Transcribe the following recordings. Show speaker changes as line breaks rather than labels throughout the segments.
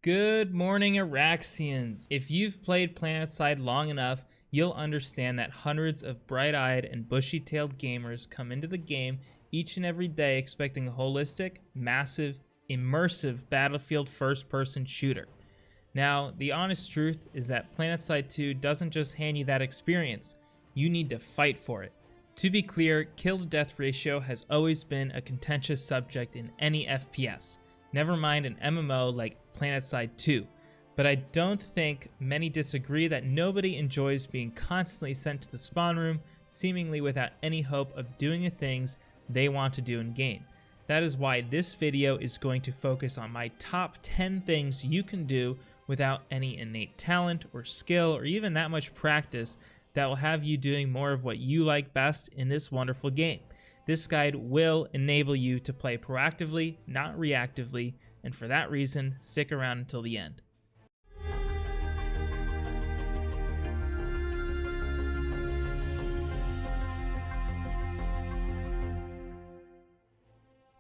Good morning, Araxians! If you've played Planetside long enough, you'll understand that hundreds of bright-eyed and bushy-tailed gamers come into the game each and every day expecting a holistic, massive, immersive Battlefield first-person shooter. Now, the honest truth is that Planetside 2 doesn't just hand you that experience, you need to fight for it. To be clear, kill-to-death ratio has always been a contentious subject in any FPS. Never mind an MMO like Planetside 2, but I don't think many disagree that nobody enjoys being constantly sent to the spawn room, seemingly without any hope of doing the things they want to do in game. That is why this video is going to focus on my top 10 things you can do without any innate talent or skill or even that much practice that will have you doing more of what you like best in this wonderful game. This guide will enable you to play proactively, not reactively, and for that reason, stick around until the end.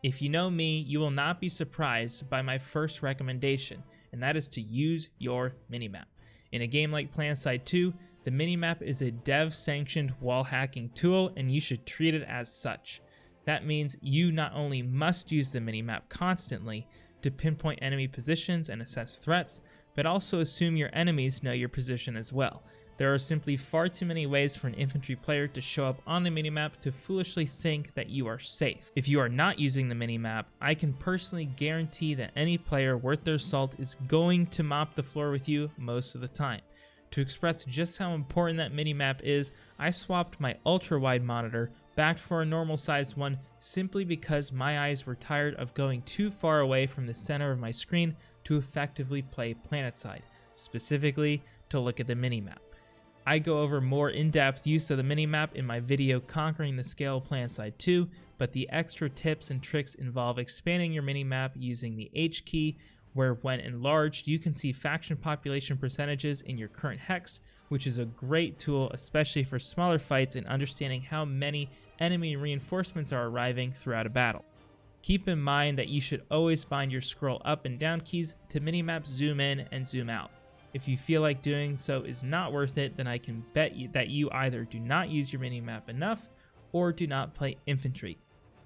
If you know me, you will not be surprised by my first recommendation, and that is to use your minimap. In a game like Planetside 2, the minimap is a dev-sanctioned wall hacking tool, and you should treat it as such. That means you not only must use the minimap constantly to pinpoint enemy positions and assess threats, but also assume your enemies know your position as well. There are simply far too many ways for an infantry player to show up on the minimap to foolishly think that you are safe. If you are not using the minimap, I can personally guarantee that any player worth their salt is going to mop the floor with you most of the time. To express just how important that minimap is, I swapped my ultra-wide monitor back for a normal sized one simply because my eyes were tired of going too far away from the center of my screen to effectively play Planetside, specifically to look at the minimap. I go over more in-depth use of the minimap in my video Conquering the Scale of Planetside 2, but the extra tips and tricks involve expanding your minimap using the H key, where when enlarged you can see faction population percentages in your current hex, which is a great tool especially for smaller fights and understanding how many enemy reinforcements are arriving throughout a battle. Keep in mind that you should always bind your scroll up and down keys to minimap zoom in and zoom out. If you feel like doing so is not worth it, then I can bet you that you either do not use your minimap enough or do not play infantry.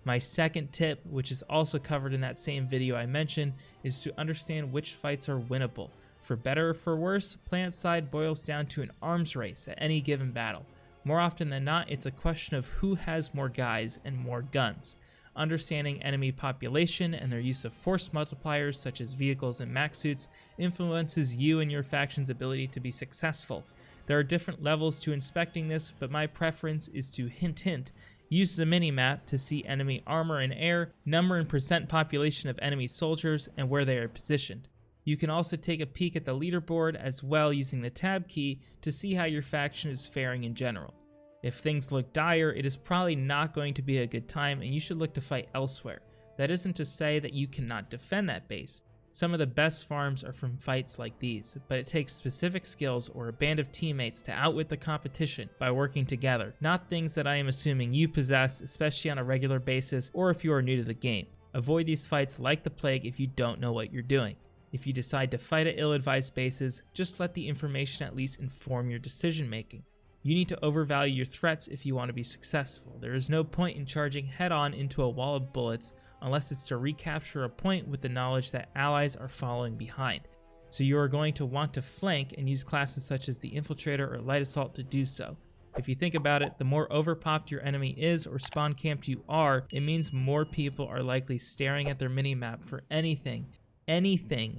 My second tip, which is also covered in that same video I mentioned, is to understand which fights are winnable. For better or for worse, Planetside boils down to an arms race at any given battle. More often than not, it's a question of who has more guys and more guns. Understanding enemy population and their use of force multipliers such as vehicles and mech suits influences you and your faction's ability to be successful. There are different levels to inspecting this, but my preference is to hint, use the minimap to see enemy armor and air, number and percent population of enemy soldiers, and where they are positioned. You can also take a peek at the leaderboard as well using the tab key to see how your faction is faring in general. If things look dire, it is probably not going to be a good time and you should look to fight elsewhere. That isn't to say that you cannot defend that base. Some of the best farms are from fights like these, but it takes specific skills or a band of teammates to outwit the competition by working together, not things that I am assuming you possess, especially on a regular basis or if you are new to the game. Avoid these fights like the plague if you don't know what you're doing. If you decide to fight at ill-advised bases, just let the information at least inform your decision making. You need to overvalue your threats if you want to be successful. There is no point in charging head-on into a wall of bullets unless it's to recapture a point with the knowledge that allies are following behind. So you are going to want to flank and use classes such as the Infiltrator or Light Assault to do so. If you think about it, the more overpopped your enemy is or spawn camped you are, it means more people are likely staring at their minimap for anything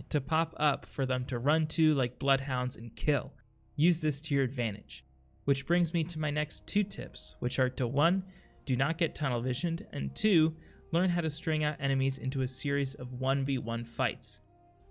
to pop up for them to run to like bloodhounds and kill. Use this to your advantage. Which brings me to my next two tips, which are to 1, do not get tunnel visioned, and 2, learn how to string out enemies into a series of 1v1 fights.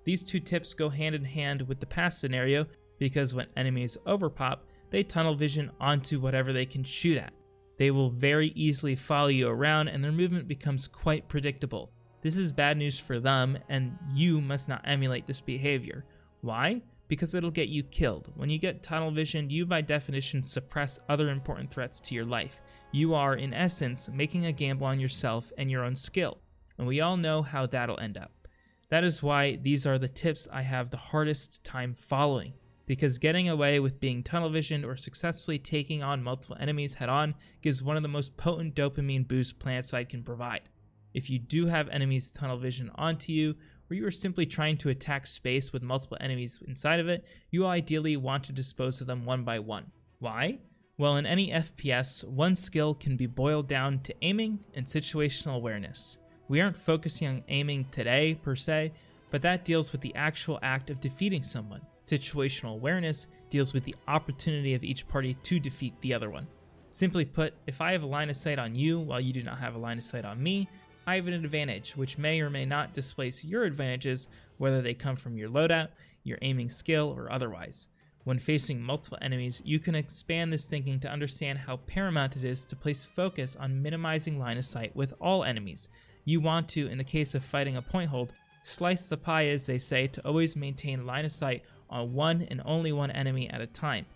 These two tips go hand in hand with the past scenario because when enemies overpop, they tunnel vision onto whatever they can shoot at. They will very easily follow you around and their movement becomes quite predictable. This is bad news for them and you must not emulate this behavior. Why? Because it'll get you killed. When you get tunnel visioned, you by definition suppress other important threats to your life. You are, in essence, making a gamble on yourself and your own skill, and we all know how that'll end up. That is why these are the tips I have the hardest time following, because getting away with being tunnel visioned or successfully taking on multiple enemies head on gives one of the most potent dopamine boosts Planetside can provide. If you do have enemies tunnel vision onto you, or you are simply trying to attack space with multiple enemies inside of it, you will ideally want to dispose of them one by one. Why? Well, in any FPS, one skill can be boiled down to aiming and situational awareness. We aren't focusing on aiming today, per se, but that deals with the actual act of defeating someone. Situational awareness deals with the opportunity of each party to defeat the other one. Simply put, if I have a line of sight on you while you do not have a line of sight on me, I have an advantage, which may or may not displace your advantages, whether they come from your loadout, your aiming skill, or otherwise. When facing multiple enemies, you can expand this thinking to understand how paramount it is to place focus on minimizing line of sight with all enemies. You want to, in the case of fighting a point hold, slice the pie, as they say, to always maintain line of sight on one and only one enemy at a time,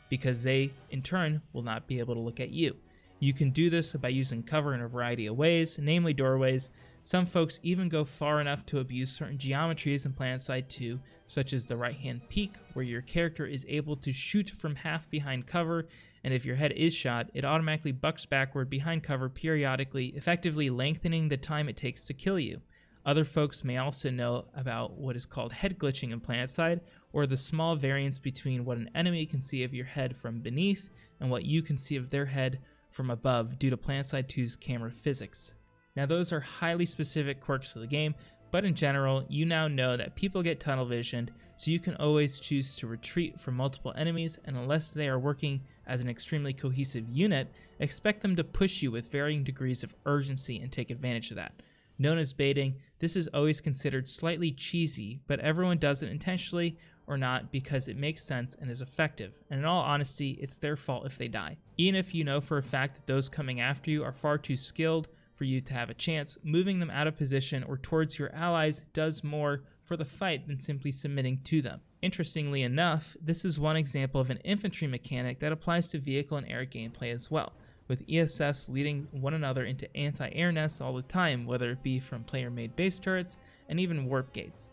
because they, in turn, will not be able to look at you. You can do this by using cover in a variety of ways, namely doorways. Some folks even go far enough to abuse certain geometries in Planetside 2, such as the right-hand peek, where your character is able to shoot from half behind cover, and if your head is shot, it automatically bucks backward behind cover periodically, effectively lengthening the time it takes to kill you. Other folks may also know about what is called head glitching in Planetside, or the small variance between what an enemy can see of your head from beneath and what you can see of their head from above due to Planetside 2's camera physics. Now those are highly specific quirks of the game, but in general, you now know that people get tunnel visioned, so you can always choose to retreat from multiple enemies, and unless they are working as an extremely cohesive unit, expect them to push you with varying degrees of urgency and take advantage of that. Known as baiting, this is always considered slightly cheesy, but everyone does it intentionally or not because it makes sense and is effective, and in all honesty, it's their fault if they die. Even if you know for a fact that those coming after you are far too skilled for you to have a chance, moving them out of position or towards your allies does more for the fight than simply submitting to them. Interestingly enough, this is one example of an infantry mechanic that applies to vehicle and air gameplay as well, with ESFs leading one another into anti-air nests all the time, whether it be from player-made base turrets and even warp gates.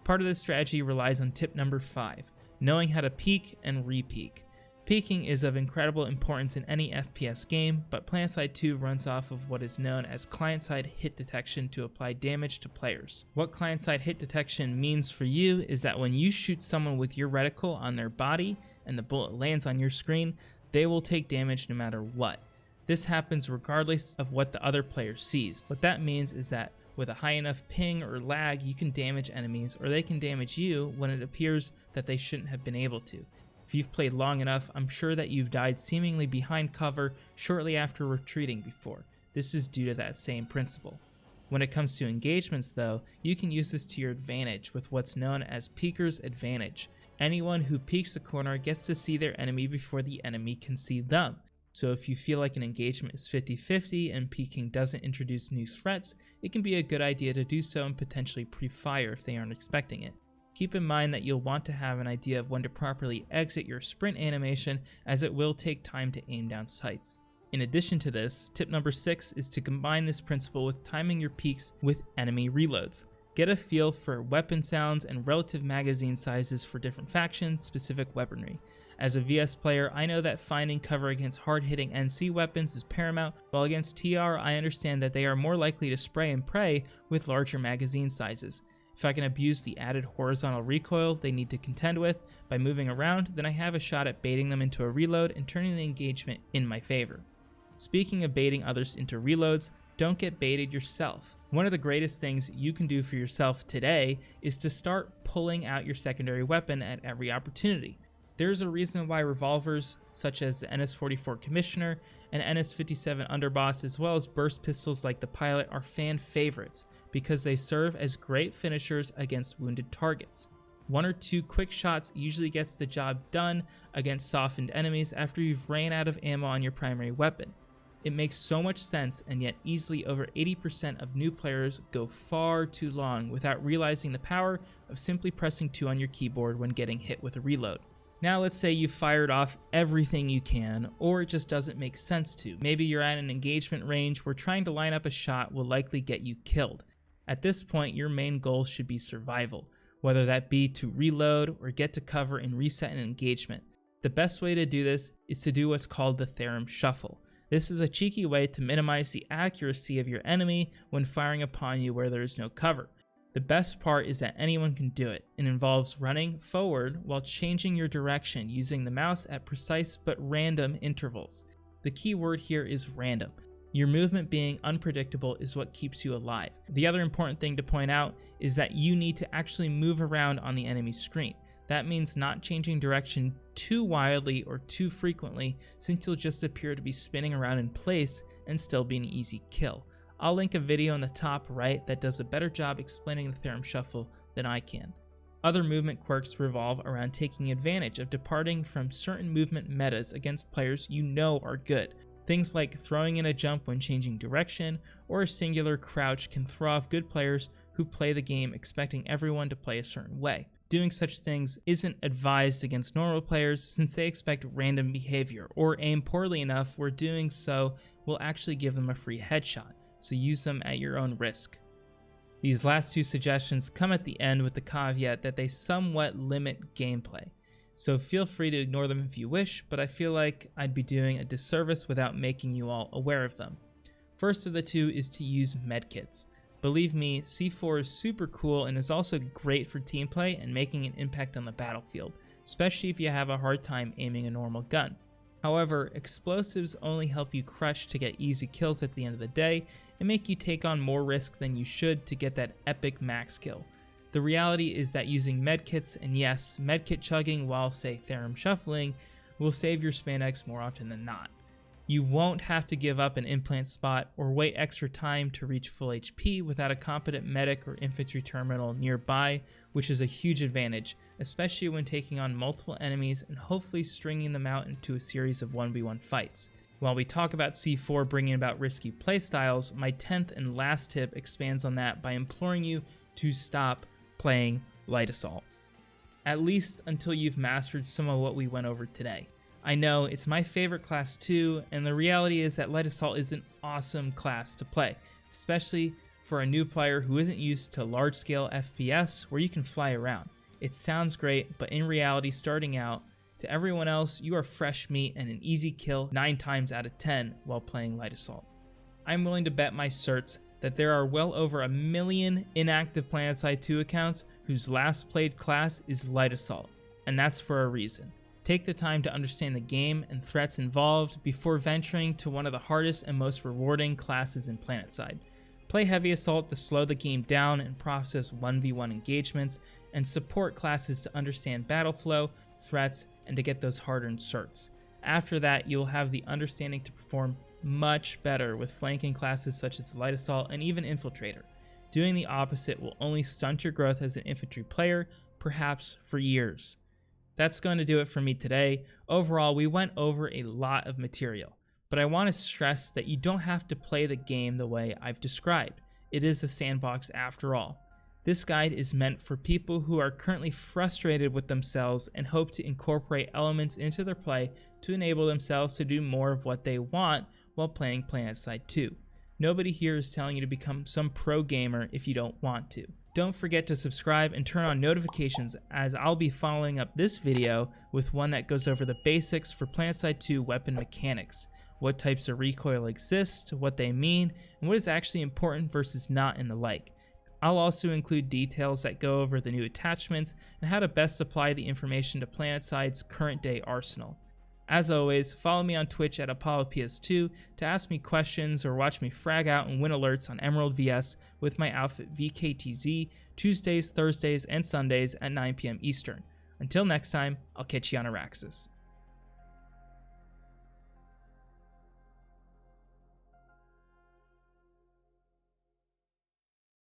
Part of this strategy relies on tip number 5, knowing how to peek and re-peek. Peeking is of incredible importance in any FPS game, but Planetside 2 runs off of what is known as client-side hit detection to apply damage to players. What client-side hit detection means for you is that when you shoot someone with your reticle on their body and the bullet lands on your screen, they will take damage no matter what. This happens regardless of what the other player sees. What that means is that with a high enough ping or lag, you can damage enemies, or they can damage you when it appears that they shouldn't have been able to. If you've played long enough, I'm sure that you've died seemingly behind cover shortly after retreating before. This is due to that same principle. When it comes to engagements though, you can use this to your advantage with what's known as Peeker's Advantage. Anyone who peeks a corner gets to see their enemy before the enemy can see them. So if you feel like an engagement is 50-50 and peeking doesn't introduce new threats, it can be a good idea to do so and potentially pre-fire if they aren't expecting it. Keep in mind that you'll want to have an idea of when to properly exit your sprint animation, as it will take time to aim down sights. In addition to this, tip number 6 is to combine this principle with timing your peeks with enemy reloads. Get a feel for weapon sounds and relative magazine sizes for different factions, specific weaponry. As a VS player, I know that finding cover against hard-hitting NC weapons is paramount, while against TR, I understand that they are more likely to spray and pray with larger magazine sizes. If I can abuse the added horizontal recoil they need to contend with by moving around, then I have a shot at baiting them into a reload and turning the engagement in my favor. Speaking of baiting others into reloads, don't get baited yourself. One of the greatest things you can do for yourself today is to start pulling out your secondary weapon at every opportunity. There's a reason why revolvers such as the NS-44 Commissioner and NS-57 Underboss, as well as burst pistols like the Pilot, are fan favorites because they serve as great finishers against wounded targets. 1 or 2 quick shots usually gets the job done against softened enemies after you've ran out of ammo on your primary weapon. It makes so much sense, and yet easily over 80% of new players go far too long without realizing the power of simply pressing 2 on your keyboard when getting hit with a reload. Now let's say you fired off everything you can, or it just doesn't make sense to. Maybe you're at an engagement range where trying to line up a shot will likely get you killed. At this point, your main goal should be survival, whether that be to reload or get to cover and reset an engagement. The best way to do this is to do what's called the Therum Shuffle. This is a cheeky way to minimize the accuracy of your enemy when firing upon you where there is no cover. The best part is that anyone can do it. It involves running forward while changing your direction using the mouse at precise but random intervals. The key word here is random. Your movement being unpredictable is what keeps you alive. The other important thing to point out is that you need to actually move around on the enemy screen. That means not changing direction too wildly or too frequently, since you'll just appear to be spinning around in place and still be an easy kill. I'll link a video in the top right that does a better job explaining the Therum Shuffle than I can. Other movement quirks revolve around taking advantage of departing from certain movement metas against players you know are good. Things like throwing in a jump when changing direction, or a singular crouch can throw off good players who play the game expecting everyone to play a certain way. Doing such things isn't advised against normal players since they expect random behavior, or aim poorly enough where doing so will actually give them a free headshot, so use them at your own risk. These last two suggestions come at the end with the caveat that they somewhat limit gameplay, so feel free to ignore them if you wish, but I feel like I'd be doing a disservice without making you all aware of them. First of the two is to use medkits. Believe me, C4 is super cool and is also great for team play and making an impact on the battlefield, especially if you have a hard time aiming a normal gun. However, explosives only help you crush to get easy kills at the end of the day and make you take on more risks than you should to get that epic max kill. The reality is that using medkits, and yes, medkit chugging while say Therum shuffling, will save your spandex more often than not. You won't have to give up an implant spot or wait extra time to reach full HP without a competent medic or infantry terminal nearby, which is a huge advantage, especially when taking on multiple enemies and hopefully stringing them out into a series of 1v1 fights. While we talk about C4 bringing about risky playstyles, my 10th and last tip expands on that by imploring you to stop playing Light Assault. At least until you've mastered some of what we went over today. I know, it's my favorite class too, and the reality is that Light Assault is an awesome class to play, especially for a new player who isn't used to large-scale FPS where you can fly around. It sounds great, but in reality, starting out, to everyone else, you are fresh meat and an easy kill 9 times out of 10 while playing Light Assault. I'm willing to bet my certs that there are well over 1 million inactive Planetside 2 accounts whose last played class is Light Assault, and that's for a reason. Take the time to understand the game and threats involved before venturing to one of the hardest and most rewarding classes in Planetside. Play Heavy Assault to slow the game down and process 1v1 engagements, and support classes to understand battle flow, threats, and to get those hard-earned certs. After that, you'll have the understanding to perform much better with flanking classes such as Light Assault and even Infiltrator. Doing the opposite will only stunt your growth as an infantry player, perhaps for years. That's going to do it for me today. Overall, we went over a lot of material, but I want to stress that you don't have to play the game the way I've described. It is a sandbox after all. This guide is meant for people who are currently frustrated with themselves and hope to incorporate elements into their play to enable themselves to do more of what they want while playing Planetside 2. Nobody here is telling you to become some pro gamer if you don't want to. Don't forget to subscribe and turn on notifications, as I'll be following up this video with one that goes over the basics for Planetside 2 weapon mechanics, what types of recoil exist, what they mean, and what is actually important versus not, and the like. I'll also include details that go over the new attachments and how to best apply the information to Planetside current day arsenal. As always, follow me on Twitch at ApolloPS2 to ask me questions or watch me frag out and win alerts on Emerald VS with my outfit VKTZ Tuesdays, Thursdays, and Sundays at 9 PM Eastern. Until next time, I'll catch you on Araxis.